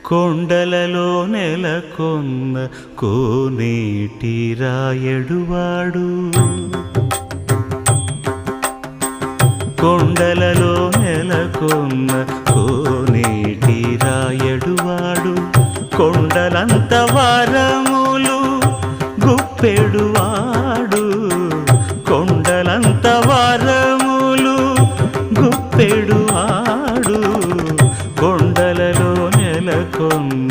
కొండలలో నెలకొన్న కోనేటి రాయడువాడు కొండలలో నెలకొన్న కోనేటి రాయడువాడు కొండలంత వరములు గుప్పెడువాడు కొండలంత వరములు గుప్పెడువాడు కొండలలో నెలకొన్న